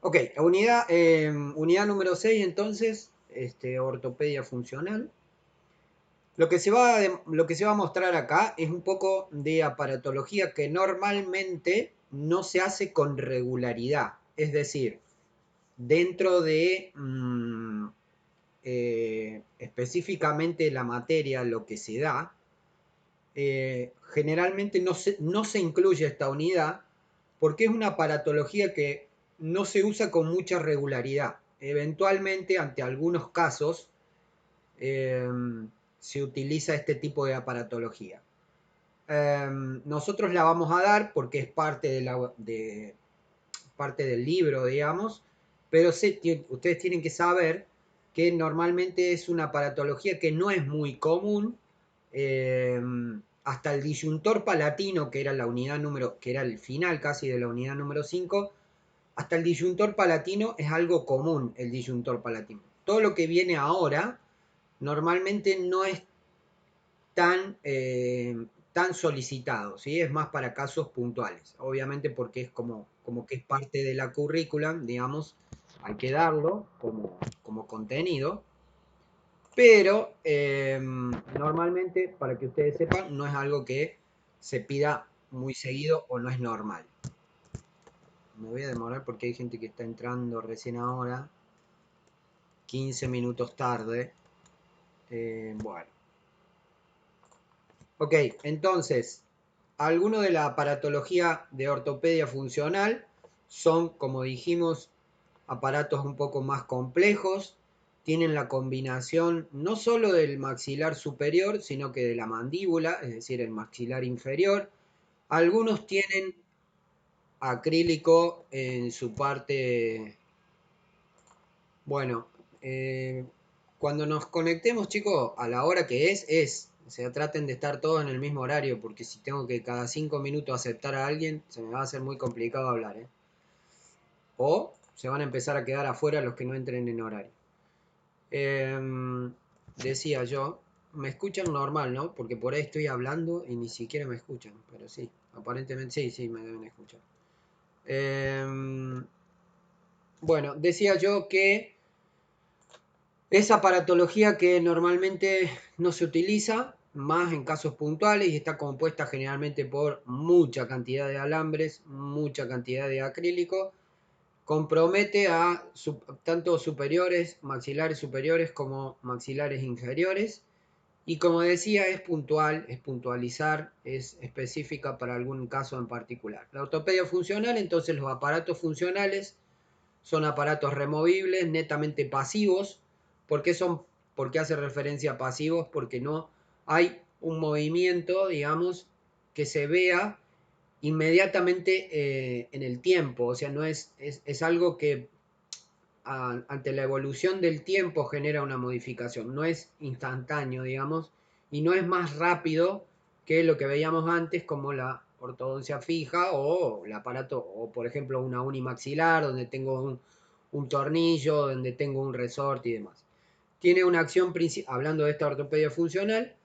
Ok, unidad número 6 entonces, ortopedia funcional. Lo que se va a mostrar acá es un poco de aparatología que normalmente no se hace con regularidad. Es decir, dentro de específicamente la materia, lo que se da, generalmente no se incluye esta unidad porque es una aparatología que no se usa con mucha regularidad. Eventualmente, ante algunos casos, eh, se utiliza este tipo de aparatología. Nosotros la vamos a dar porque es parte del libro, digamos, pero ustedes tienen que saber que normalmente es una aparatología que no es muy común. eh, Hasta el disyuntor palatino, que era la unidad número, que era el final casi de la unidad número 5, hasta el disyuntor palatino es algo común, el disyuntor palatino. Todo lo que viene ahora normalmente no es tan solicitado, ¿sí? Es más para casos puntuales, obviamente porque es como que es parte de la currícula, digamos, hay que darlo como contenido, pero normalmente, para que ustedes sepan, no es algo que se pida muy seguido o no es normal. Me voy a demorar porque hay gente que está entrando recién ahora, 15 minutos tarde. Bueno, ok, entonces, algunos de la aparatología de ortopedia funcional son, como dijimos, aparatos un poco más complejos, tienen la combinación no solo del maxilar superior, sino que de la mandíbula, es decir, el maxilar inferior. Algunos tienen acrílico en su parte. Bueno, cuando nos conectemos, chicos, a la hora que es. O sea, traten de estar todos en el mismo horario, porque si tengo que cada 5 minutos aceptar a alguien, se me va a hacer muy complicado hablar, ¿eh? O se van a empezar a quedar afuera los que no entren en horario. Decía yo, me escuchan normal, ¿no? Porque por ahí estoy hablando y ni siquiera me escuchan, pero sí, aparentemente sí, sí, me deben escuchar. Bueno, decía yo que esa aparatología que normalmente no se utiliza, más en casos puntuales, y está compuesta generalmente por mucha cantidad de alambres, mucha cantidad de acrílico, compromete a tanto superiores, maxilares superiores como maxilares inferiores, y como decía, es puntual, es puntualizar, es específica para algún caso en particular. La ortopedia funcional, entonces los aparatos funcionales son aparatos removibles, netamente pasivos. ¿Por qué por qué hace referencia a pasivos? Porque no hay un movimiento, digamos, que se vea inmediatamente en el tiempo. O sea, no es algo que ante la evolución del tiempo genera una modificación. No es instantáneo, digamos, y no es más rápido que lo que veíamos antes como la ortodoncia fija o el aparato, o por ejemplo una unimaxilar donde tengo un tornillo, donde tengo un resorte y demás. Tiene una acción principal, hablando de esta ortopedia funcional,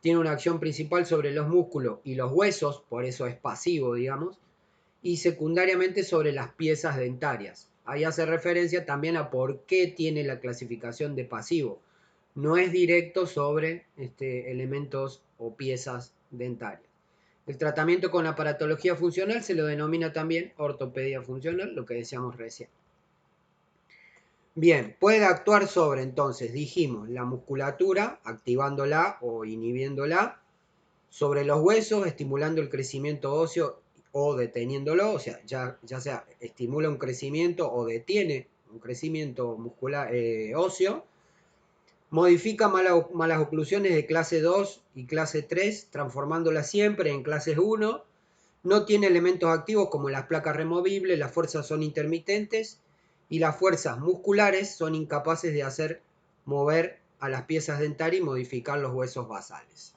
tiene una acción principal sobre los músculos y los huesos, por eso es pasivo, digamos, y secundariamente sobre las piezas dentarias. Ahí hace referencia también a por qué tiene la clasificación de pasivo. No es directo sobre elementos o piezas dentarias. El tratamiento con aparatología funcional se lo denomina también ortopedia funcional, lo que decíamos recién. Bien, puede actuar sobre, entonces, dijimos, la musculatura, activándola o inhibiéndola, sobre los huesos, estimulando el crecimiento óseo o deteniéndolo, o sea, ya sea estimula un crecimiento o detiene un crecimiento muscular óseo, modifica malas oclusiones de clase 2 y clase 3, transformándolas siempre en clases 1, no tiene elementos activos como las placas removibles, las fuerzas son intermitentes y las fuerzas musculares son incapaces de hacer mover a las piezas dentarias y modificar los huesos basales.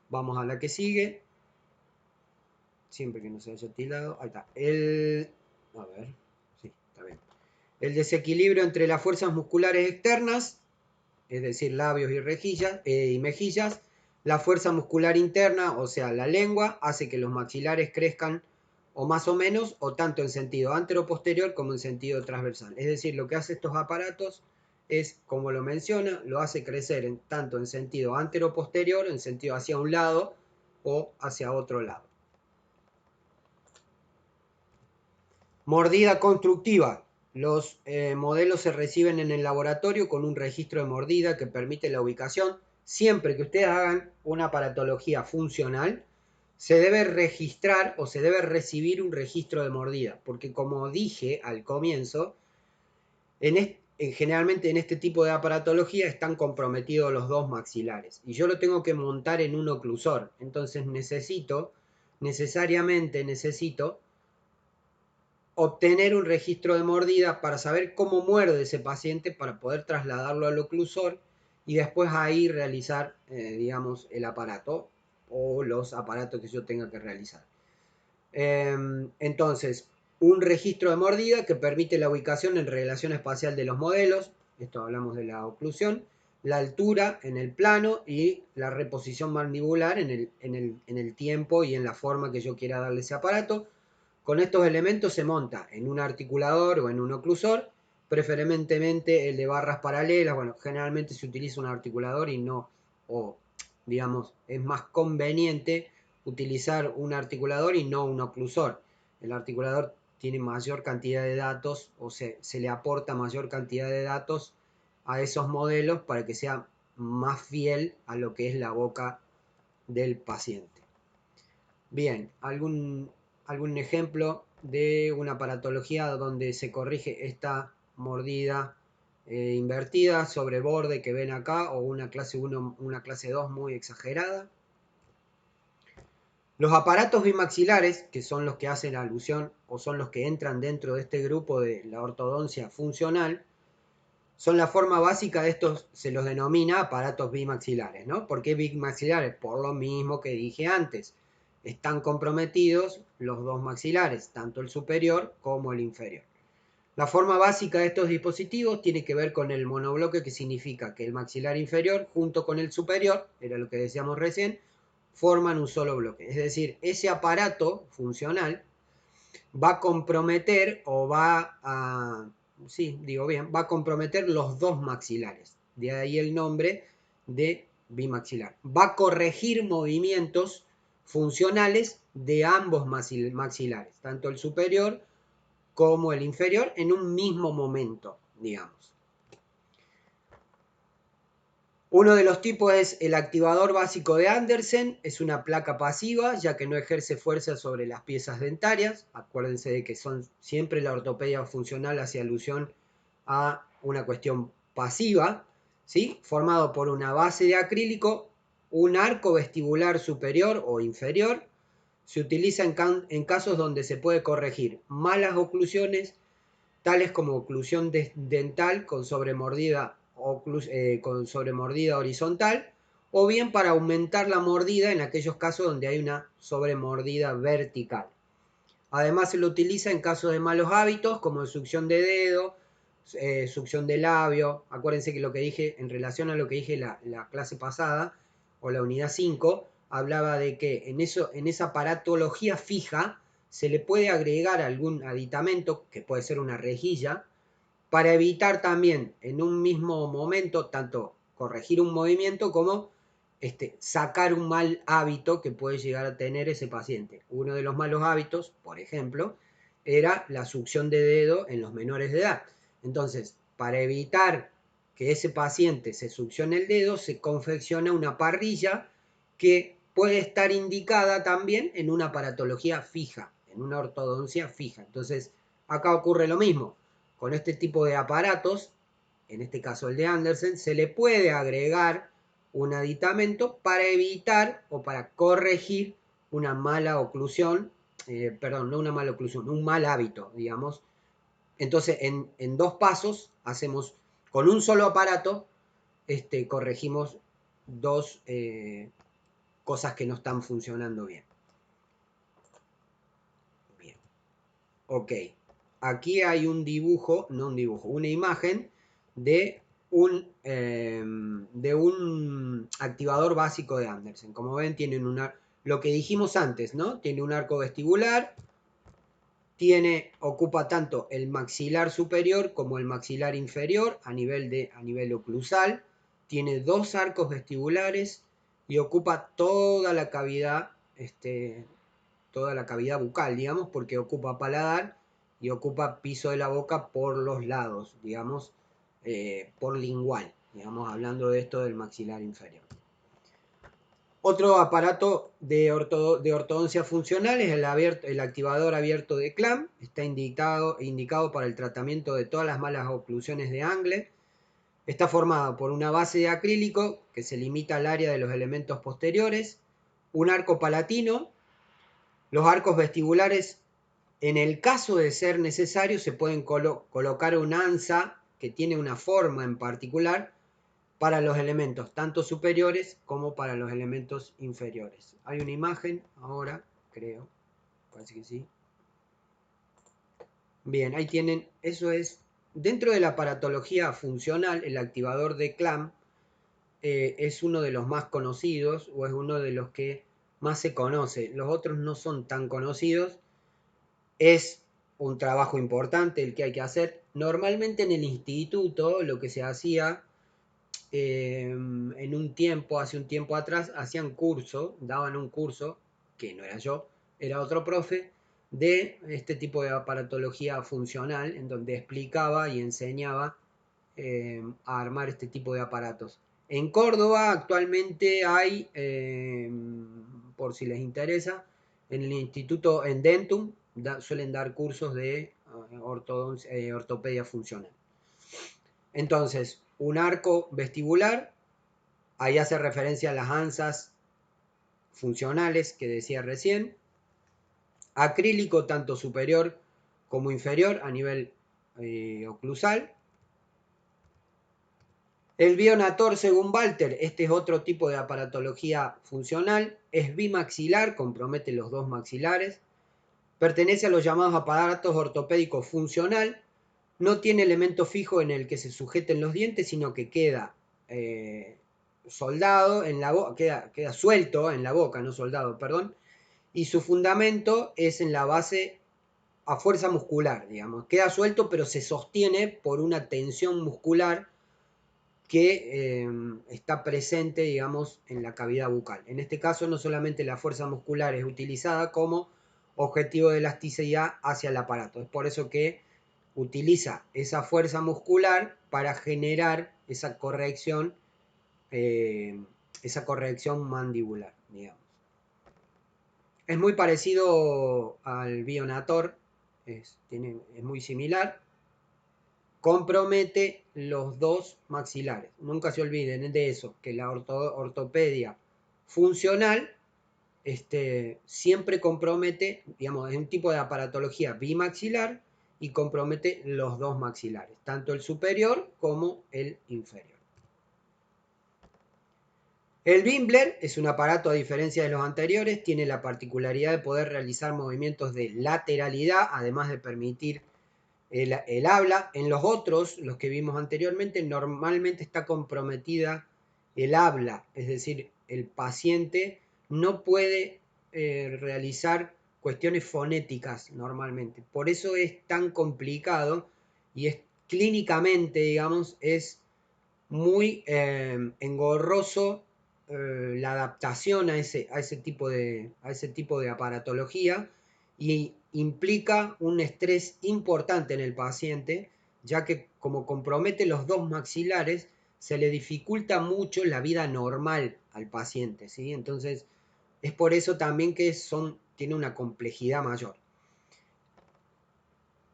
Vamos a la que sigue. Siempre que no se haya tildado. Ahí está. A ver. Sí, está bien. El desequilibrio entre las fuerzas musculares externas, es decir, labios y mejillas. La fuerza muscular interna, o sea, la lengua, hace que los maxilares crezcan o más o menos, o tanto en sentido antero-posterior como en sentido transversal. Es decir, lo que hace estos aparatos es, como lo menciona, lo hace crecer tanto en sentido antero-posterior, en sentido hacia un lado o hacia otro lado. Mordida constructiva. Los modelos se reciben en el laboratorio con un registro de mordida que permite la ubicación. Siempre que ustedes hagan una aparatología funcional, se debe registrar o se debe recibir un registro de mordida, porque como dije al comienzo, generalmente en este tipo de aparatología están comprometidos los dos maxilares y yo lo tengo que montar en un oclusor, entonces necesariamente necesito obtener un registro de mordida para saber cómo muerde ese paciente para poder trasladarlo al oclusor y después ahí realizar, digamos, el aparato o los aparatos que yo tenga que realizar. Entonces, un registro de mordida que permite la ubicación en relación espacial de los modelos, esto hablamos de la oclusión, la altura en el plano y la reposición mandibular en el tiempo y en la forma que yo quiera darle ese aparato. Con estos elementos se monta en un articulador o en un oclusor, preferentemente el de barras paralelas. Bueno, generalmente se utiliza un articulador y no, o digamos, es más conveniente utilizar un articulador y no un oclusor. El articulador tiene mayor cantidad de datos o se le aporta mayor cantidad de datos a esos modelos para que sea más fiel a lo que es la boca del paciente. Bien, algún ejemplo de una paratología donde se corrige esta mordida invertida sobre borde que ven acá, o una clase 1, una clase 2 muy exagerada. Los aparatos bimaxilares, que son los que hacen alusión o son los que entran dentro de este grupo de la ortodoncia funcional, son la forma básica de estos, se los denomina aparatos bimaxilares, ¿no? ¿Por qué bimaxilares? Por lo mismo que dije antes. Están comprometidos los dos maxilares, tanto el superior como el inferior. La forma básica de estos dispositivos tiene que ver con el monobloque, que significa que el maxilar inferior junto con el superior, era lo que decíamos recién, forman un solo bloque. Es decir, ese aparato funcional va a comprometer o va a... Sí, digo bien, va a comprometer los dos maxilares. De ahí el nombre de bimaxilar. Va a corregir movimientos funcionales de ambos maxilares, tanto el superior como el inferior, en un mismo momento, digamos. Uno de los tipos es el activador básico de Andersen. Es una placa pasiva, ya que no ejerce fuerza sobre las piezas dentarias. Acuérdense de que son siempre la ortopedia funcional hace alusión a una cuestión pasiva, ¿sí? Formado por una base de acrílico, un arco vestibular superior o inferior. Se utiliza en casos donde se puede corregir malas oclusiones, tales como oclusión dental con sobremordida horizontal, o bien para aumentar la mordida en aquellos casos donde hay una sobremordida vertical. Además se lo utiliza en casos de malos hábitos como succión de dedo, succión de labio. Acuérdense que lo que dije en relación a lo que dije la clase pasada o la unidad 5, hablaba de que en esa aparatología fija se le puede agregar algún aditamento, que puede ser una rejilla, para evitar también en un mismo momento tanto corregir un movimiento como sacar un mal hábito que puede llegar a tener ese paciente. Uno de los malos hábitos, por ejemplo, era la succión de dedo en los menores de edad. Entonces, para evitar que ese paciente se succione el dedo, se confecciona una parrilla que puede estar indicada también en una aparatología fija, en una ortodoncia fija. Entonces, acá ocurre lo mismo. Con este tipo de aparatos, en este caso el de Andersen, se le puede agregar un aditamento para evitar o para corregir una mala oclusión, perdón, no una mala oclusión, un mal hábito, digamos. Entonces, en dos pasos, hacemos, con un solo aparato, corregimos dos cosas que no están funcionando bien. Bien. Ok. Aquí hay un dibujo, no un dibujo, una imagen de un activador básico de Andersen. Como ven, tienen lo que dijimos antes, ¿no? Tiene un arco vestibular, ocupa tanto el maxilar superior como el maxilar inferior a nivel oclusal. Tiene 2 arcos vestibulares y ocupa toda la cavidad bucal, digamos, porque ocupa paladar y ocupa piso de la boca por los lados, digamos, por lingual, digamos, hablando de esto del maxilar inferior. Otro aparato de ortodoncia funcional es el activador abierto de Clamp. Está indicado para el tratamiento de todas las malas oclusiones de Angle. Está formado por una base de acrílico que se limita al área de los elementos posteriores, un arco palatino. Los arcos vestibulares, en el caso de ser necesario, se pueden colocar una ansa que tiene una forma en particular para los elementos tanto superiores como para los elementos inferiores. Hay una imagen ahora, creo, parece que sí. Bien, ahí tienen, eso es, dentro de la aparatología funcional, el activador de Clamp es uno de los más conocidos o es uno de los que más se conoce. Los otros no son tan conocidos. Es un trabajo importante el que hay que hacer. Normalmente en el instituto lo que se hacía hace un tiempo atrás, daban un curso, que no era yo, era otro profe, de este tipo de aparatología funcional, en donde explicaba y enseñaba a armar este tipo de aparatos. En Córdoba actualmente hay, por si les interesa, en el instituto en Dentum suelen dar cursos de ortopedia funcional. Entonces, un arco vestibular, ahí hace referencia a las ansas funcionales que decía recién. Acrílico tanto superior como inferior a nivel oclusal. El bionator, según Walter, este es otro tipo de aparatología funcional, es bimaxilar, compromete los 2 maxilares, pertenece a los llamados aparatos ortopédicos funcional, no tiene elemento fijo en el que se sujeten los dientes, sino que queda soldado en la boca, queda suelto en la boca, no soldado, perdón, y su fundamento es en la base a fuerza muscular, digamos, queda suelto pero se sostiene por una tensión muscular que está presente, digamos, en la cavidad bucal. En este caso, no solamente la fuerza muscular es utilizada como objetivo de elasticidad hacia el aparato. Es por eso que utiliza esa fuerza muscular para generar esa corrección mandibular, digamos. Es muy parecido al bionator, es muy similar. Compromete los 2 maxilares. Nunca se olviden de eso, que la ortopedia funcional siempre compromete, digamos, es un tipo de aparatología bimaxilar y compromete los 2 maxilares, tanto el superior como el inferior. El Bimbler es un aparato, a diferencia de los anteriores, tiene la particularidad de poder realizar movimientos de lateralidad, además de permitir el habla. En los otros, los que vimos anteriormente, normalmente está comprometida el habla, es decir, el paciente no puede realizar cuestiones fonéticas normalmente. Por eso es tan complicado y es clínicamente, digamos, es muy engorroso la adaptación a ese tipo de aparatología, y implica un estrés importante en el paciente, ya que como compromete los 2 maxilares, se le dificulta mucho la vida normal al paciente, ¿sí? Entonces, es por eso también que tiene una complejidad mayor.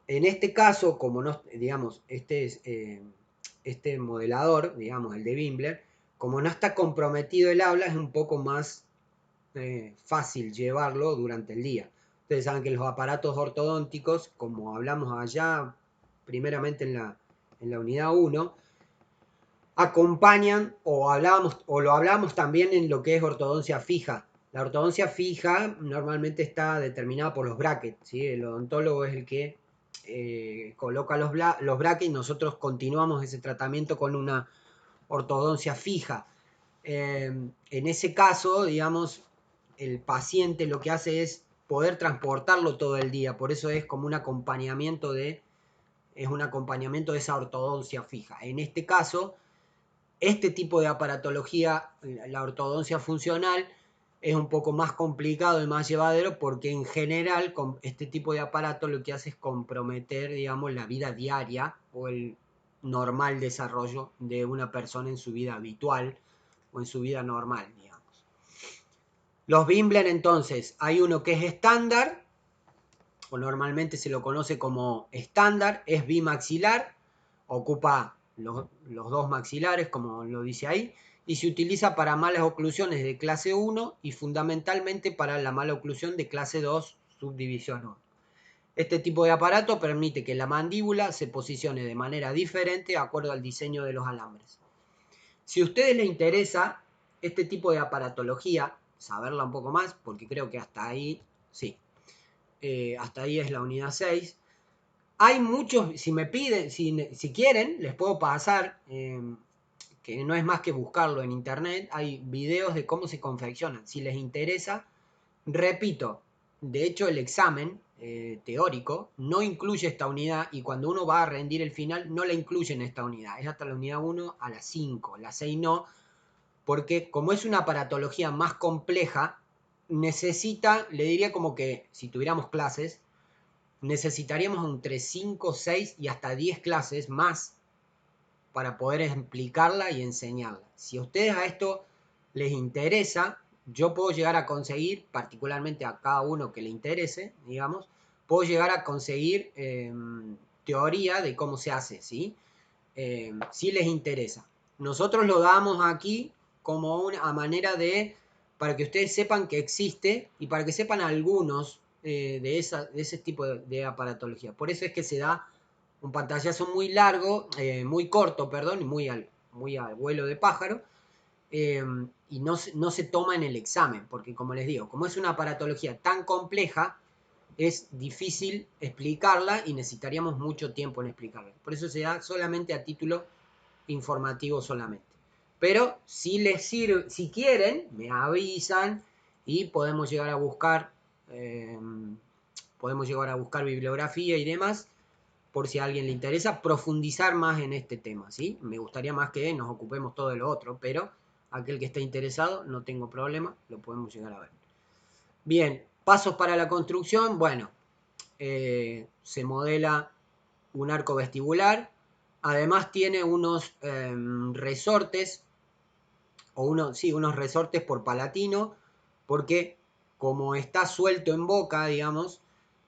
En este caso, como no, digamos, este modelador, digamos, el de Bimbler, como no está comprometido el habla, es un poco más fácil llevarlo durante el día. Ustedes saben que los aparatos ortodónticos, como hablamos allá primeramente en la unidad 1, acompañan lo hablamos también en lo que es ortodoncia fija. La ortodoncia fija normalmente está determinada por los brackets, ¿sí? El odontólogo es el que coloca los brackets y nosotros continuamos ese tratamiento con una ortodoncia fija. En ese caso, digamos, el paciente lo que hace es poder transportarlo todo el día. Por eso es como un acompañamiento de esa ortodoncia fija. En este caso, este tipo de aparatología, la ortodoncia funcional, es un poco más complicado y más llevadero porque en general con este tipo de aparato lo que hace es comprometer, digamos, la vida diaria o el normal desarrollo de una persona en su vida habitual o en su vida normal, digamos. Los Bimbler, entonces, hay uno que es estándar, o normalmente se lo conoce como estándar, es bimaxilar, ocupa los dos maxilares, como lo dice ahí, y se utiliza para malas oclusiones de clase 1 y fundamentalmente para la mala oclusión de clase 2, subdivisión 1. Este tipo de aparato permite que la mandíbula se posicione de manera diferente de acuerdo al diseño de los alambres. Si a ustedes les interesa este tipo de aparatología, saberla un poco más, porque creo que hasta ahí, sí, hasta ahí es la unidad 6. Hay muchos, si me piden, si quieren, les puedo pasar, que no es más que buscarlo en internet, hay videos de cómo se confeccionan. Si les interesa, repito, de hecho el examen teórico no incluye esta unidad y cuando uno va a rendir el final no la incluye en esta unidad, es hasta la unidad 1 a las 5, la 6 no, porque como es una aparatología más compleja, necesita, le diría como que si tuviéramos clases, necesitaríamos entre 5, 6 y hasta 10 clases más para poder explicarla y enseñarla. Si a ustedes a esto les interesa, yo puedo llegar a conseguir, particularmente a cada uno que le interese, digamos, puedo llegar a conseguir teoría de cómo se hace, ¿sí? Si les interesa. Nosotros lo damos aquí como una manera de, para que ustedes sepan que existe y para que sepan algunos de ese tipo de aparatología. Por eso es que se da un pantallazo muy largo, muy corto, perdón, y muy al vuelo de pájaro, y no se toma en el examen, porque como les digo, como es una aparatología tan compleja, es difícil explicarla y necesitaríamos mucho tiempo en explicarla. Por eso se da solamente a título informativo solamente. Pero si les sirve, si quieren, me avisan y podemos llegar a buscar bibliografía y demás por si a alguien le interesa profundizar más en este tema, ¿sí? Me gustaría más que nos ocupemos todo de lo otro, pero aquel que esté interesado, no tengo problema, lo podemos llegar a ver. Bien, pasos para la construcción, bueno, se modela un arco vestibular, además tiene unos resortes, unos resortes por palatino, porque como está suelto en boca, digamos,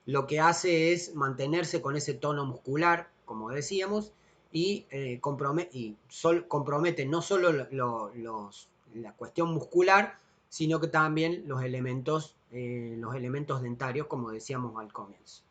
lo que hace es mantenerse con ese tono muscular, como decíamos, y compromete no solo la cuestión muscular, sino que también los elementos dentarios, como decíamos al comienzo.